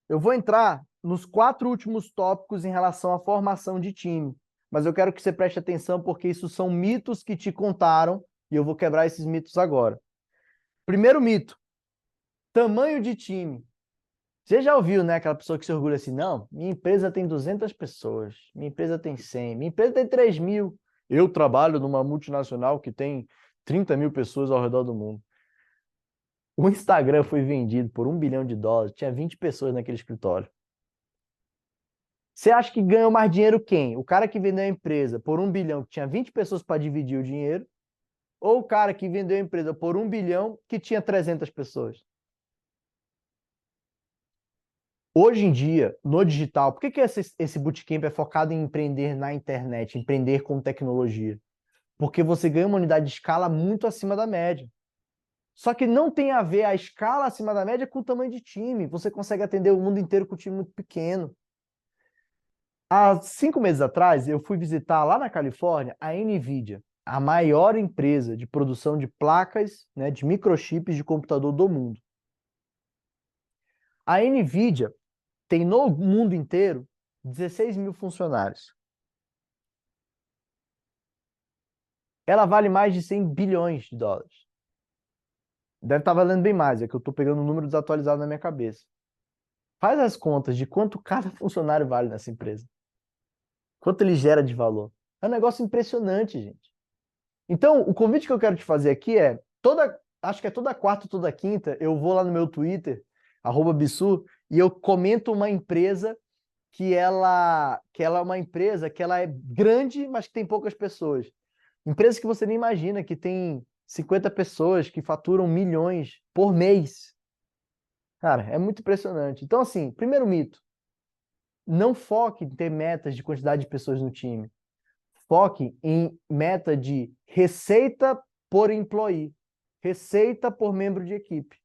Eu vou entrar nos 4 últimos tópicos em relação à formação de time, mas eu quero que você preste atenção porque isso são mitos que te contaram e eu vou quebrar esses mitos agora. Primeiro mito, tamanho de time. Você já ouviu, né, aquela pessoa que se orgulha assim, não, minha empresa tem 200 pessoas, minha empresa tem 100, minha empresa tem 3.000. Eu trabalho numa multinacional que tem 30 mil pessoas ao redor do mundo. O Instagram foi vendido por US$ 1 bilhão, tinha 20 pessoas naquele escritório. Você acha que ganhou mais dinheiro quem? O cara que vendeu a empresa por 1 bilhão, que tinha 20 pessoas para dividir o dinheiro, ou o cara que vendeu a empresa por 1 bilhão, que tinha 300 pessoas? Hoje em dia, no digital, por que esse bootcamp é focado em empreender na internet, empreender com tecnologia? Porque você ganha uma unidade de escala muito acima da média. Só que não tem a ver a escala acima da média com o tamanho de time. Você consegue atender o mundo inteiro com um time muito pequeno. Há 5 meses atrás, eu fui visitar lá na Califórnia a NVIDIA, a maior empresa de produção de placas, né, de microchips de computador do mundo. A NVIDIA tem no mundo inteiro 16 mil funcionários. Ela vale mais de 100 bilhões de dólares. Deve estar valendo bem mais, é que eu estou pegando o número desatualizado na minha cabeça. Faz as contas de quanto cada funcionário vale nessa empresa. Quanto ele gera de valor. É um negócio impressionante, gente. Então, o convite que eu quero te fazer aqui é, acho que é toda quarta, toda quinta, eu vou lá no meu Twitter, @Bissu, e eu comento uma empresa que ela é uma empresa que ela é grande, mas que tem poucas pessoas. Empresa que você nem imagina, que tem 50 pessoas, que faturam milhões por mês. Cara, é muito impressionante. Então, assim, primeiro mito, não foque em ter metas de quantidade de pessoas no time. Foque em meta de receita por employee, receita por membro de equipe.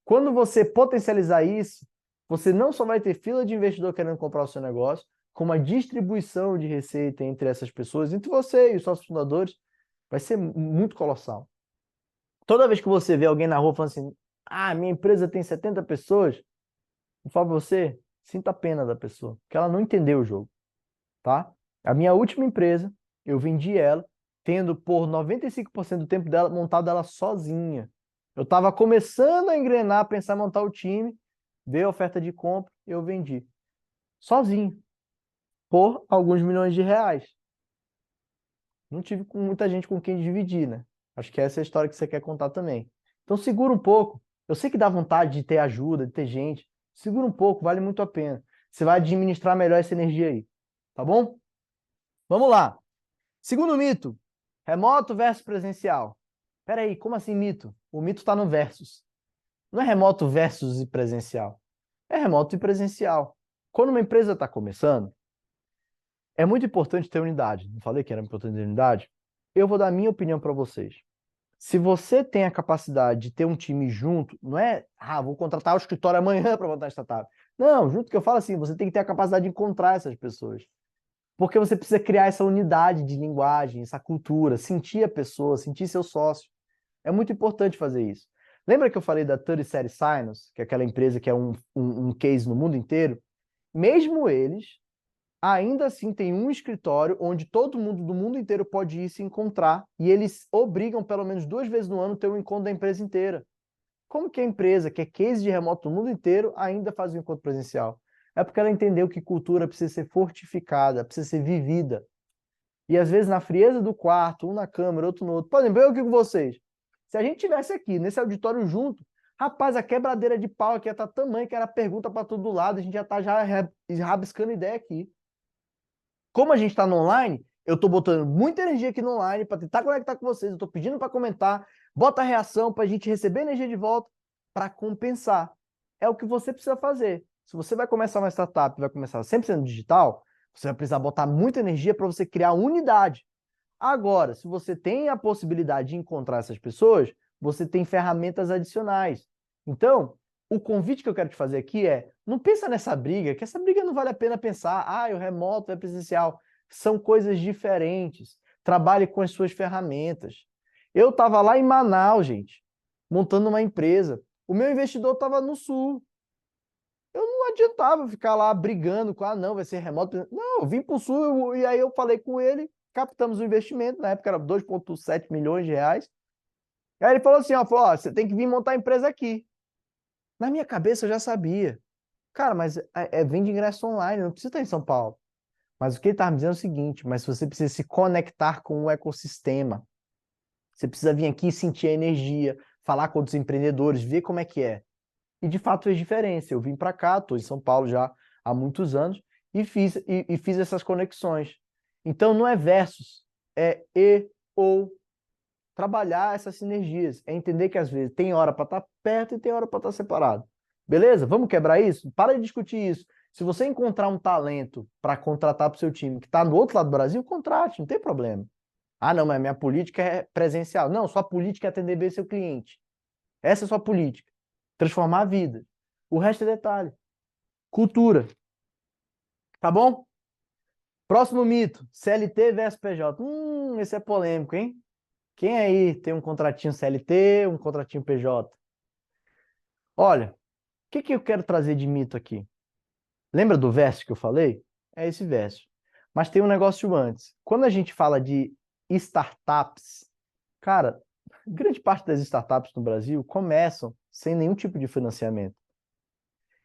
Quando você potencializar isso, você não só vai ter fila de investidor querendo comprar o seu negócio, como a distribuição de receita entre essas pessoas, entre você e os sócios fundadores, vai ser muito colossal. Toda vez que você vê alguém na rua falando assim, minha empresa tem 70 pessoas, eu falo pra você, sinta a pena da pessoa, porque ela não entendeu o jogo, tá? A minha última empresa, eu vendi ela, tendo por 95% do tempo dela montado ela sozinha. Eu estava começando a engrenar, pensar em montar o time, veio a oferta de compra, eu vendi. Sozinho, por alguns milhões de reais. Não tive muita gente com quem dividir, né? Acho que essa é a história que você quer contar também. Então segura um pouco. Eu sei que dá vontade de ter ajuda, de ter gente. Segura um pouco, vale muito a pena. Você vai administrar melhor essa energia aí. Tá bom? Vamos lá. Segundo mito, remoto versus presencial. Peraí, como assim mito? O mito está no versus. Não é remoto versus e presencial. É remoto e presencial. Quando uma empresa está começando, é muito importante ter unidade. Não falei que era importante ter unidade? Eu vou dar a minha opinião para vocês. Se você tem a capacidade de ter um time junto, não é, vou contratar o escritório amanhã para montar a startup. Não, junto que eu falo assim, você tem que ter a capacidade de encontrar essas pessoas. Porque você precisa criar essa unidade de linguagem, essa cultura, sentir a pessoa, sentir seu sócio. É muito importante fazer isso. Lembra que eu falei da 30 Série Sinus, que é aquela empresa que é um case no mundo inteiro? Mesmo eles, ainda assim, tem um escritório onde todo mundo do mundo inteiro pode ir se encontrar e eles obrigam pelo menos 2 vezes no ano ter um encontro da empresa inteira. Como que a empresa, que é case de remoto no mundo inteiro, ainda faz um encontro presencial? É porque ela entendeu que cultura precisa ser fortificada, precisa ser vivida. E às vezes na frieza do quarto, um na câmera, outro no outro. Por exemplo, eu aqui com vocês. Se a gente tivesse aqui, nesse auditório junto, rapaz, a quebradeira de pau aqui ia estar tamanho que era pergunta para todo lado, a gente já está já rabiscando ideia aqui. Como a gente está no online, eu estou botando muita energia aqui no online para tentar conectar com vocês, eu estou pedindo para comentar, bota a reação para a gente receber energia de volta para compensar. É o que você precisa fazer. Se você vai começar uma startup, vai começar 100% digital, você vai precisar botar muita energia para você criar unidade. Agora, se você tem a possibilidade de encontrar essas pessoas, você tem ferramentas adicionais. Então, o convite que eu quero te fazer aqui é, não pensa nessa briga, que essa briga não vale a pena pensar, o remoto é presencial. São coisas diferentes. Trabalhe com as suas ferramentas. Eu estava lá em Manaus, gente, montando uma empresa. O meu investidor estava no Sul. Eu não adiantava ficar lá brigando com, não, vai ser remoto. Não, eu vim para o Sul e aí eu falei com ele, captamos o investimento, na época era 2,7 milhões de reais. Aí ele falou assim, ó, você tem que vir montar a empresa aqui. Na minha cabeça eu já sabia. Cara, mas vende ingresso online, não precisa estar em São Paulo. Mas o que ele estava me dizendo é o seguinte, mas você precisa se conectar com o ecossistema. Você precisa vir aqui sentir a energia, falar com outros empreendedores, ver como é que é. E de fato fez diferença. Eu vim para cá, estou em São Paulo já há muitos anos e fiz essas conexões. Então não é versus, é e ou trabalhar essas sinergias. É entender que às vezes tem hora para estar perto e tem hora para estar separado. Beleza? Vamos quebrar isso? Para de discutir isso. Se você encontrar um talento para contratar para o seu time que está no outro lado do Brasil, contrate, não tem problema. Ah, não, mas minha política é presencial. Não, sua política é atender bem seu cliente. Essa é a sua política. Transformar a vida. O resto é detalhe. Cultura. Tá bom? Próximo mito. CLT versus PJ. Esse é polêmico, hein? Quem aí tem um contratinho CLT, um contratinho PJ? Olha, o que eu quero trazer de mito aqui? Lembra do verso que eu falei? É esse verso. Mas tem um negócio antes. Quando a gente fala de startups, cara, grande parte das startups no Brasil começam sem nenhum tipo de financiamento.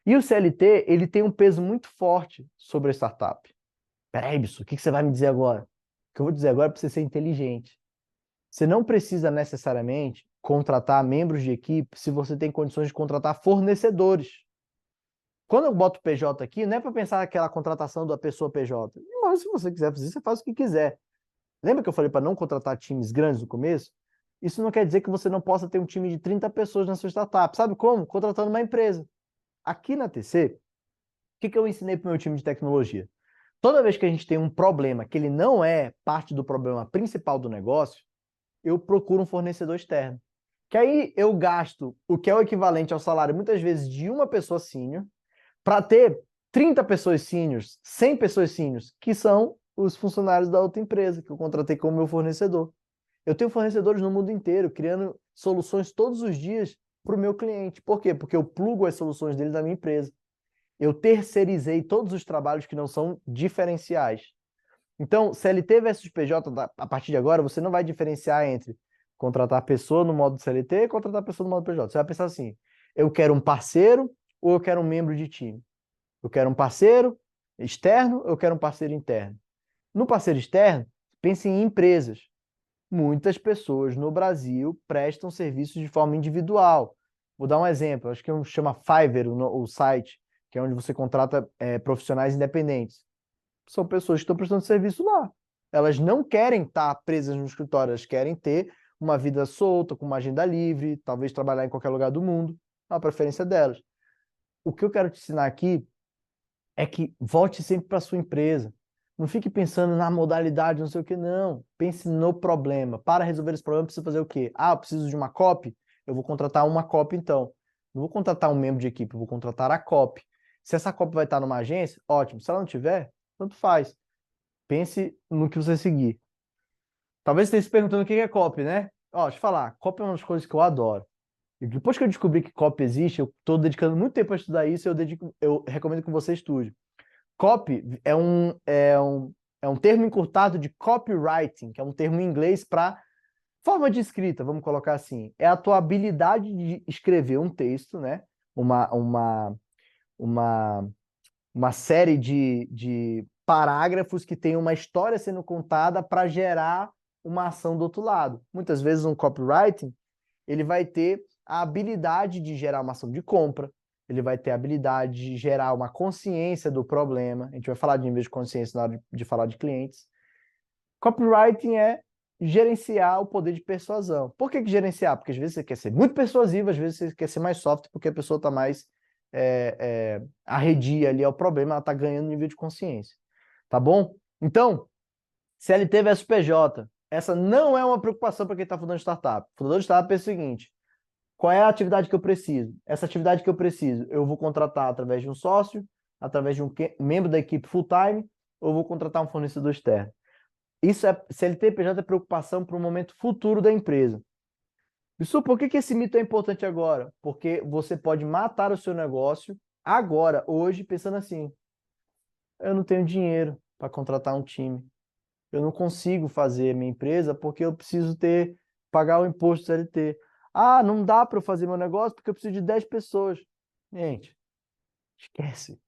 E o CLT, ele tem um peso muito forte sobre a startup. Peraí, Bissu, o que você vai me dizer agora? O que eu vou dizer agora é para você ser inteligente. Você não precisa necessariamente contratar membros de equipe se você tem condições de contratar fornecedores. Quando eu boto PJ aqui, não é para pensar aquela contratação da pessoa PJ. Mas se você quiser fazer, você faz o que quiser. Lembra que eu falei para não contratar times grandes no começo? Isso não quer dizer que você não possa ter um time de 30 pessoas na sua startup. Sabe como? Contratando uma empresa. Aqui na TC, o que eu ensinei para o meu time de tecnologia? Toda vez que a gente tem um problema que ele não é parte do problema principal do negócio, eu procuro um fornecedor externo. Que aí eu gasto o que é o equivalente ao salário, muitas vezes, de uma pessoa sênior, para ter 30 pessoas sêniors, 100 pessoas sêniors, que são os funcionários da outra empresa que eu contratei como meu fornecedor. Eu tenho fornecedores no mundo inteiro, criando soluções todos os dias para o meu cliente. Por quê? Porque eu plugo as soluções dele na minha empresa. Eu terceirizei todos os trabalhos que não são diferenciais. Então, CLT versus PJ, a partir de agora, você não vai diferenciar entre contratar pessoa no modo CLT e contratar pessoa no modo PJ. Você vai pensar assim, eu quero um parceiro ou eu quero um membro de time? Eu quero um parceiro externo ou eu quero um parceiro interno? No parceiro externo, pense em empresas. Muitas pessoas no Brasil prestam serviços de forma individual. Vou dar um exemplo, acho que chama Fiverr o site, que é onde você contrata profissionais independentes. São pessoas que estão prestando serviço lá. Elas não querem estar presas no escritório, elas querem ter uma vida solta, com uma agenda livre, talvez trabalhar em qualquer lugar do mundo, é a preferência delas. O que eu quero te ensinar aqui é que volte sempre para a sua empresa. Não fique pensando na modalidade, não sei o que, não. Pense no problema. Para resolver esse problema, precisa fazer o quê? Ah, eu preciso de uma copy? Eu vou contratar uma copy, então. Não vou contratar um membro de equipe, eu vou contratar a copy. Se essa copy vai estar numa agência, ótimo. Se ela não tiver, tanto faz. Pense no que você seguir. Talvez você esteja se perguntando o que é copy, né? Ó, deixa eu falar. Copy é uma das coisas que eu adoro. E depois que eu descobri que copy existe, eu estou dedicando muito tempo a estudar isso, eu recomendo que você estude. Copy é um termo encurtado de copywriting, que é um termo em inglês para forma de escrita, vamos colocar assim. É a tua habilidade de escrever um texto, né? Uma, uma, uma, uma série de parágrafos que tem uma história sendo contada para gerar uma ação do outro lado. Muitas vezes um copywriting, ele vai ter a habilidade de gerar uma ação de compra, ele vai ter a habilidade de gerar uma consciência do problema. A gente vai falar de nível de consciência na hora de falar de clientes. Copywriting é gerenciar o poder de persuasão. Por que gerenciar? Porque às vezes você quer ser muito persuasivo, às vezes você quer ser mais soft, porque a pessoa está mais arredia ali ao problema, ela está ganhando nível de consciência. Tá bom? Então, CLT versus PJ. Essa não é uma preocupação para quem está fundando startup. O fundador de startup é o seguinte: qual é a atividade que eu preciso? Essa atividade que eu preciso, eu vou contratar através de um sócio, através de um membro da equipe full-time, ou vou contratar um fornecedor externo. Isso é CLT, PJ é preocupação para o momento futuro da empresa. Isso, por que esse mito é importante agora? Porque você pode matar o seu negócio agora, hoje, pensando assim, eu não tenho dinheiro para contratar um time. Eu não consigo fazer a minha empresa porque eu preciso pagar o imposto CLT. Ah, não dá para eu fazer meu negócio porque eu preciso de 10 pessoas. Gente, esquece.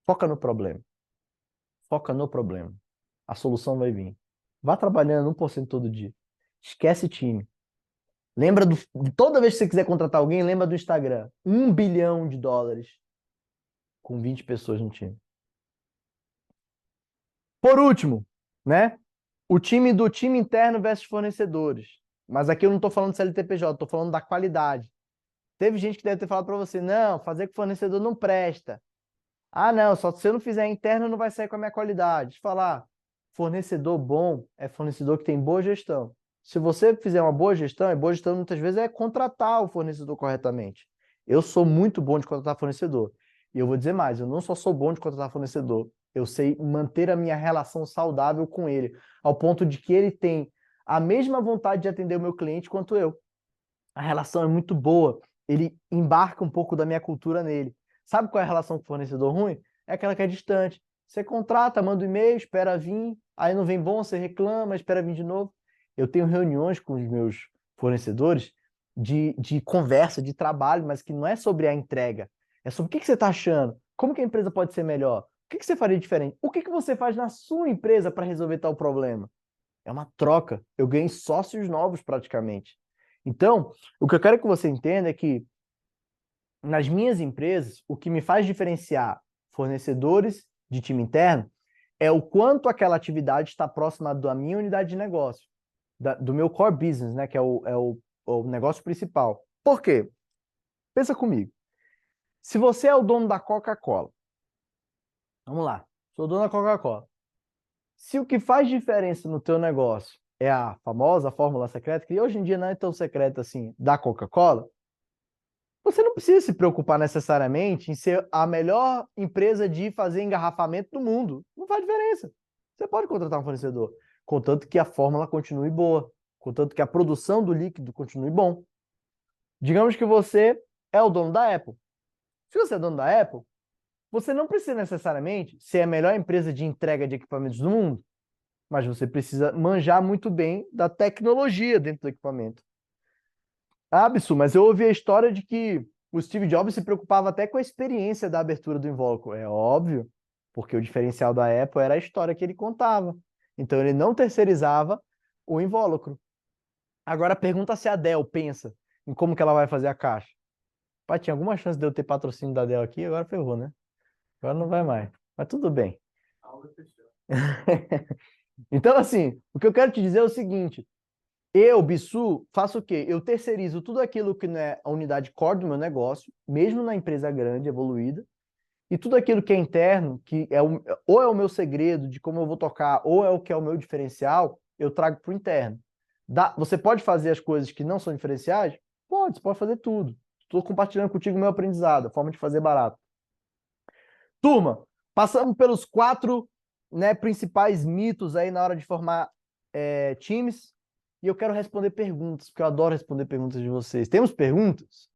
Foca no problema. Foca no problema. A solução vai vir. Vá trabalhando 1% todo dia. Esquece time. Lembra toda vez que você quiser contratar alguém, lembra do Instagram. US$ 1 bilhão com 20 pessoas no time. Por último, né? O time do time interno versus fornecedores. Mas aqui eu não estou falando de CLTPJ, estou falando da qualidade. Teve gente que deve ter falado para você, não, fazer com fornecedor não presta. Ah, não, só se eu não fizer interno não vai sair com a minha qualidade. Deixa eu falar, fornecedor bom é fornecedor que tem boa gestão. Se você fizer uma boa gestão, e boa gestão muitas vezes é contratar o fornecedor corretamente. Eu sou muito bom de contratar fornecedor. E eu vou dizer mais, eu não só sou bom de contratar fornecedor, eu sei manter a minha relação saudável com ele, ao ponto de que ele tem a mesma vontade de atender o meu cliente quanto eu. A relação é muito boa, ele embarca um pouco da minha cultura nele. Sabe qual é a relação com o fornecedor ruim? É aquela que é distante. Você contrata, manda um e-mail, espera vir, aí não vem bom, você reclama, espera vir de novo. Eu tenho reuniões com os meus fornecedores de conversa, de trabalho, mas que não é sobre a entrega. É sobre o que você está achando, como que a empresa pode ser melhor, o que você faria diferente, o que você faz na sua empresa para resolver tal problema. É uma troca. Eu ganhei sócios novos praticamente. Então, o que eu quero que você entenda é que nas minhas empresas, o que me faz diferenciar fornecedores de time interno é o quanto aquela atividade está próxima da minha unidade de negócio, do meu core business, né, que é o negócio principal. Por quê? Pensa comigo. Se você é o dono da Coca-Cola, vamos lá, sou dono da Coca-Cola. Se o que faz diferença no teu negócio é a famosa fórmula secreta, que hoje em dia não é tão secreta assim, da Coca-Cola, você não precisa se preocupar necessariamente em ser a melhor empresa de fazer engarrafamento do mundo. Não faz diferença. Você pode contratar um fornecedor, contanto que a fórmula continue boa, contanto que a produção do líquido continue bom. Digamos que você é o dono da Apple. Se você é dono da Apple, você não precisa necessariamente ser a melhor empresa de entrega de equipamentos do mundo, mas você precisa manjar muito bem da tecnologia dentro do equipamento. Absu, mas eu ouvi a história de que o Steve Jobs se preocupava até com a experiência da abertura do invólucro. É óbvio, porque o diferencial da Apple era a história que ele contava. Então ele não terceirizava o invólucro. Agora pergunta se a Dell pensa em como que ela vai fazer a caixa. Pai, tinha alguma chance de eu ter patrocínio da Dell aqui, agora ferrou, né? Agora não vai mais. Mas tudo bem. Então, assim, o que eu quero te dizer é o seguinte: eu, Bissu, faço o quê? Eu terceirizo tudo aquilo que não é a unidade core do meu negócio, mesmo na empresa grande, evoluída, e tudo aquilo que é interno, que ou é o meu segredo de como eu vou tocar, ou é o que é o meu diferencial, eu trago para o interno. Você pode fazer as coisas que não são diferenciais? Pode, você pode fazer tudo. Estou compartilhando contigo o meu aprendizado, a forma de fazer barato. Turma, passamos pelos 4, né, principais mitos aí na hora de formar times. E eu quero responder perguntas, porque eu adoro responder perguntas de vocês. Temos perguntas?